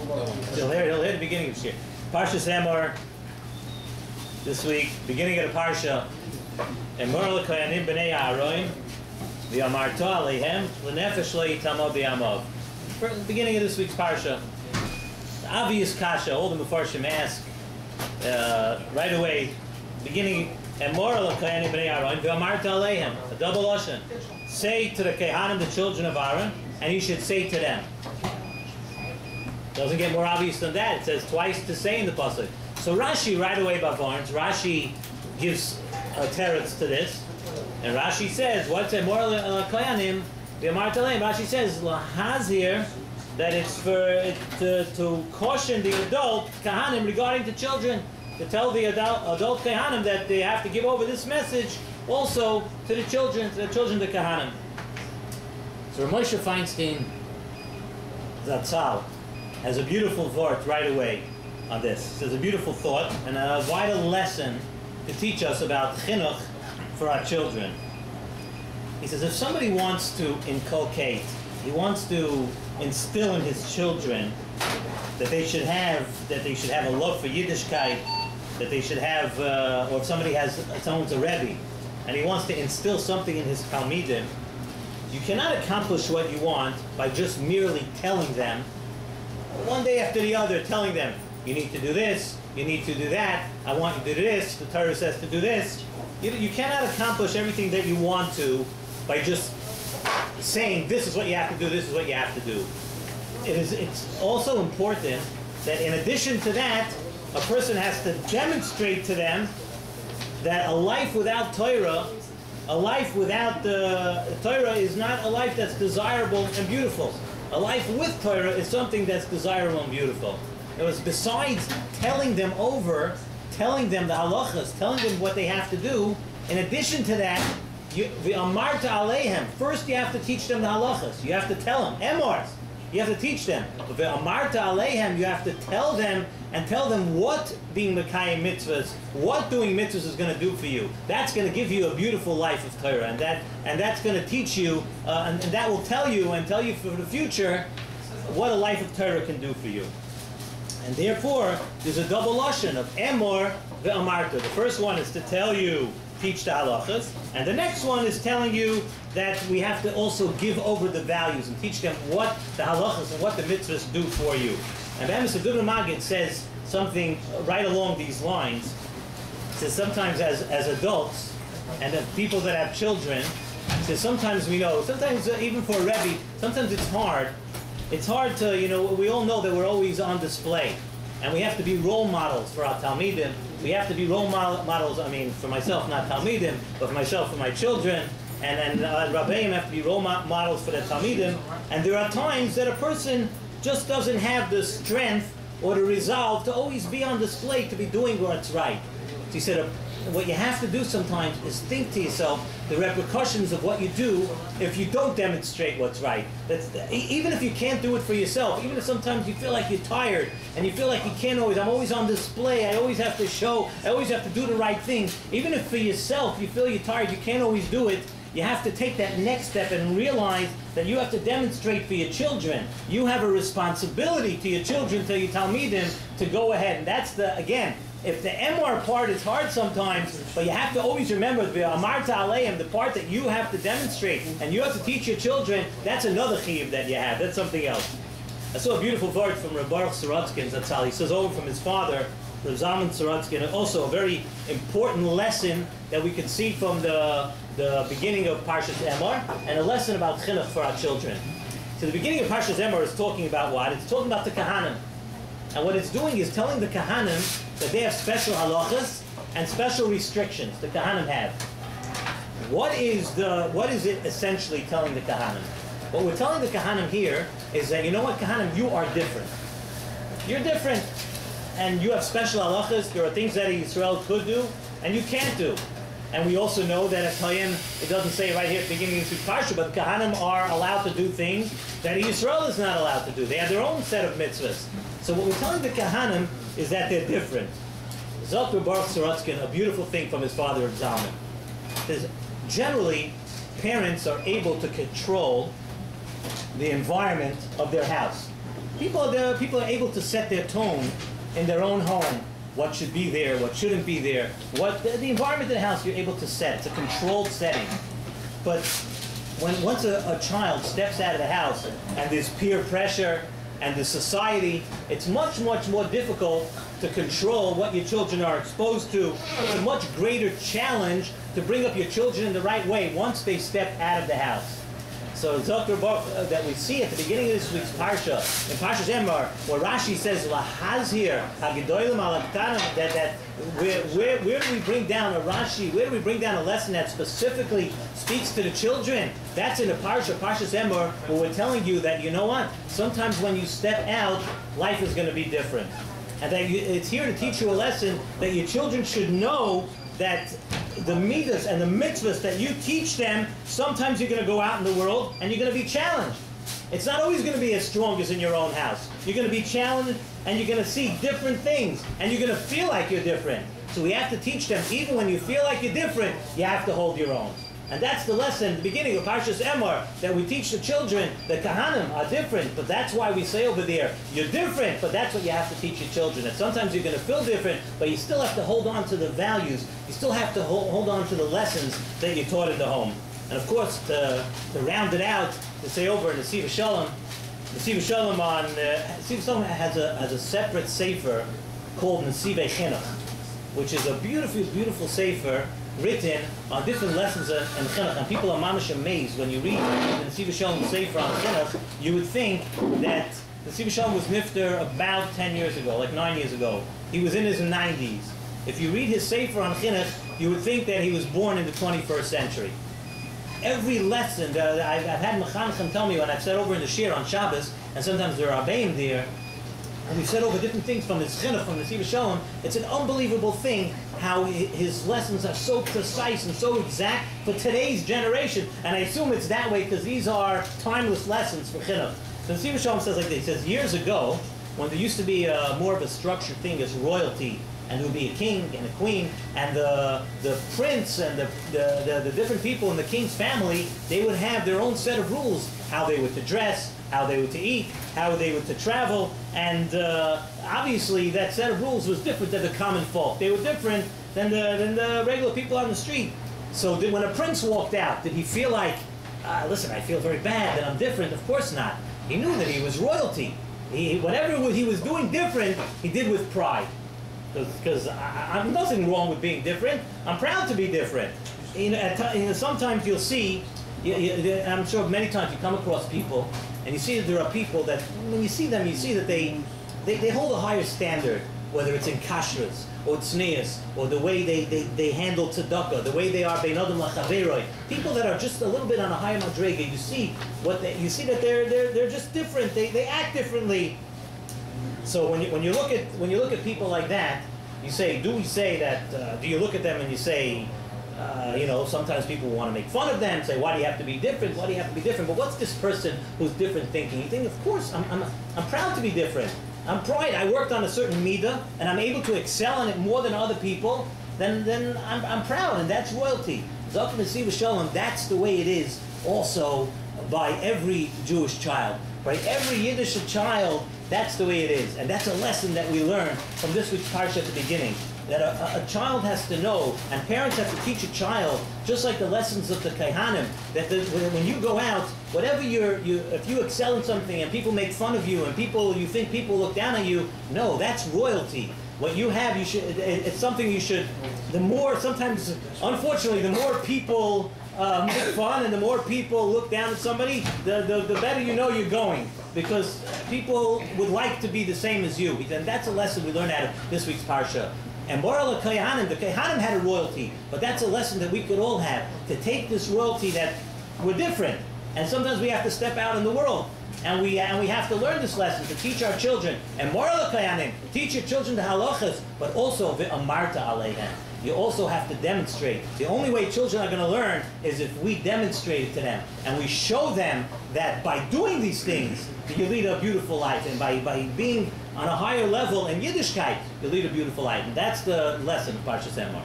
He'll hear the beginning of Shir. Parshas Emor this week, beginning of the Parsha. Emor l'koyanim b'nei Aaron v'amarto aleihem l'nefesh lo yitamo b'yamav. Beginning of this week's Parsha. Obvious kasha, all the Mefarshim ask right away. Beginning Emor l'koyanim b'nei Aaron v'amarto aleihem. A double lashon. Say to the Kehanim, the children of Aaron, and you should say to them. Doesn't get more obvious than that. It says twice to say in the pasuk. So Rashi right away Bavarns, Rashi gives a teretz to this, and Rashi says, "What's Emor l'koyanim v'amarto aleim?" Rashi says lahazir, that it's for to caution the adult Kehanim regarding the children, to tell the adult Kehanim that they have to give over this message also to the children, the Kehanim. So Moshe Feinstein Zatzal has a beautiful thought right away on this. He says a beautiful thought and a vital lesson to teach us about chinuch for our children. He says if somebody wants to inculcate, he wants to instill in his children that they should have a love for Yiddishkeit, that they should have, or if someone's a Rebbe, and he wants to instill something in his Talmidim, you cannot accomplish what you want by just merely telling them, one day after the other, telling them, you need to do this, you need to do that, I want you to do this, the Torah says to do this. You cannot accomplish everything that you want to by just saying, this is what you have to do, this is what you have to do. It's also important that in addition to that, a person has to demonstrate to them that a life without Torah, a life without the Torah is not a life that's desirable and beautiful. A life with Torah is something that's desirable and beautiful. It was besides telling them the halachas, telling them what they have to do, in addition to that, v'amarta aleihem, first you have to teach them the halachas. You have to tell them, emors, you have to teach them. V'amarta aleihem, you have to tell them what being Mekayim mitzvahs, what doing mitzvahs is going to do for you. That's going to give you a beautiful life of Torah, and that's going to teach you, and that will tell you for the future what a life of Torah can do for you. And therefore, there's a double lashon of Emor ve'amarta. The first one is to tell you, teach the halachas, and the next one is telling you that we have to also give over the values and teach them what the halachas and what the mitzvahs do for you. And Be'emes Dubno Magid says something right along these lines. He says sometimes as adults and as people that have children, he says sometimes even for a Rebbe, sometimes it's hard. It's hard to, we all know that we're always on display. And we have to be role models for our Talmidim. We have to be role models, for myself, not Talmidim, but for myself, for my children. And Rabbeim have to be role models for the Talmidim. And there are times that a person just doesn't have the strength or the resolve to always be on display, to be doing what's right. So he said, what you have to do sometimes is think to yourself the repercussions of what you do if you don't demonstrate what's right. Even if you can't do it for yourself, even if sometimes you feel like you're tired and you feel like you can't I'm always on display, I always have to show, I always have to do the right thing. Even if for yourself you feel you're tired, you can't always do it, you have to take that next step and realize that you have to demonstrate for your children. You have a responsibility to your children, to your Talmidim, to go ahead. And that's again, if the Emor part is hard sometimes, but you have to always remember the Amarta Aleim, the part that you have to demonstrate, and you have to teach your children, that's another chiyuv that you have. That's something else. I saw a beautiful word from Reb Baruch Sorotzkin Zatzal. He says over from his father, Reb Zalman Sorotzkin, and also a very important lesson that we can see from the beginning of Parshas Emor, and a lesson about chinuch for our children. So the beginning of Parshas Emor is talking about what? It's talking about the Kehanim. And what it's doing is telling the Kehanim that they have special halachas and special restrictions the Kehanim have. What is it essentially telling the Kehanim? What we're telling the Kehanim here is that, you know what, Kehanim, you are different. You're different. And you have special halachas. There are things that Israel could do and you can't do. And we also know that at Kohen, it doesn't say right here at the beginning of the Parsha, but Kehanim are allowed to do things that Israel is not allowed to do. They have their own set of mitzvahs. So what we're telling the Kehanim is that they're different. Dr. Baruch Sorotzkin, a beautiful thing from his father of Zalman. Says, generally, parents are able to control the environment of their house. people are able to set their tone in their own home. What should be there, what shouldn't be there, what the environment in the house you're able to set. It's a controlled setting. But once a child steps out of the house and there's peer pressure and the society, it's much, much more difficult to control what your children are exposed to. It's a much greater challenge to bring up your children in the right way once they step out of the house. So that we see at the beginning of this week's Parsha, in Parshas Emor, where Rashi says, Lahazir, Hagedolim Alaktanim, that where do we bring down a Rashi, where do we bring down a lesson that specifically speaks to the children? That's in the Parshas Emor, where we're telling you that, you know what, sometimes when you step out, life is going to be different. And that it's here to teach you a lesson that your children should know that the midas and the mitzvahs that you teach them, sometimes you're going to go out in the world and you're going to be challenged. It's not always going to be as strong as in your own house. You're going to be challenged and you're going to see different things and you're going to feel like you're different. So we have to teach them, even when you feel like you're different, you have to hold your own. And that's the lesson, the beginning of Parshas Emor, that we teach the children. The Kahanim are different, but that's why we say over there, you're different, but that's what you have to teach your children. That sometimes you're going to feel different, but you still have to hold on to the values. You still have to hold on to the lessons that you taught in the home. And of course, to round it out, to say over in the S.S.S. Shalom, the S.S.S. Shalom S.S.S. Shalom has a separate sefer called Nesivei Chinuch, which is a beautiful, beautiful sefer written on different lessons in Chinuch, and people are mamish amazed when you read the S.S.S. Shalom Sefer on Chinuch. You would think that the S.S.S. Shalom was nifter about 10 years ago, like 9 years ago. He was in his 90s. If you read his Sefer on Chinuch, you would think that he was born in the 21st century. Every lesson that I've had mechanchim tell me when I've said over in the shir on Shabbos, and sometimes there are rabbeim there, and we've said over different things from his chinuch, from the S.S.S. Shalom, it's an unbelievable thing how his lessons are so precise and so exact for today's generation. And I assume it's that way because these are timeless lessons for chinuch. So the S.S.S. Shalom says like this. He says, years ago, when there used to be more of a structured thing as royalty, and there would be a king and a queen, and the prince and the different people in the king's family, they would have their own set of rules, how they were to dress, how they were to eat, how they were to travel, and obviously that set of rules was different than the common folk. They were different than the regular people on the street. So when a prince walked out, did he feel like, listen, I feel very bad that I'm different? Of course not. He knew that he was royalty. Whatever he was doing different, he did with pride. Because I'm nothing wrong with being different. I'm proud to be different. Sometimes you'll see, I'm sure many times you come across people, and you see that there are people that, when you see them, you see that they hold a higher standard, whether it's in kashrus, or tznius, or the way they handle tzedakah, the way they are bein adam lachaveroi. People that are just a little bit on a higher madrega, you see that they're just different. They act differently. So when you look at people like that, you say, do you look at them and you say, sometimes people want to make fun of them, say, why do you have to be different? Why do you have to be different? But what's this person who's different thinking? You think, of course, I'm proud to be different. I'm pride. I worked on a certain midah, and I'm able to excel in it more than other people. Then I'm proud, and that's royalty. Zok Nesiv Shalom, that's the way it is also by every Jewish child. By every Yiddish child, that's the way it is. And that's a lesson that we learn from this week's Parsha at the beginning. That a child has to know, and parents have to teach a child, just like the lessons of the Kaihanim, that when you go out, whatever if you excel in something and people make fun of you and you think people look down on you, no, that's royalty. What you have, it's something you should, sometimes, unfortunately, the more people make fun and the more people look down at somebody, the better you know you're going. Because people would like to be the same as you. And that's a lesson we learned out of this week's Parsha. And moral of Kaihanim, the Kaihanim had a royalty, but that's a lesson that we could all have, to take this royalty that we're different. And sometimes we have to step out in the world. And we have to learn this lesson to teach our children. And moral of Kaihanim, teach your children the halachas, but also v'amarta aleihem. You also have to demonstrate. The only way children are going to learn is if we demonstrate it to them. And we show them that by doing these things, you lead a beautiful life. And by being on a higher level in Yiddishkeit, you lead a beautiful life. And that's the lesson of Parshas Emor.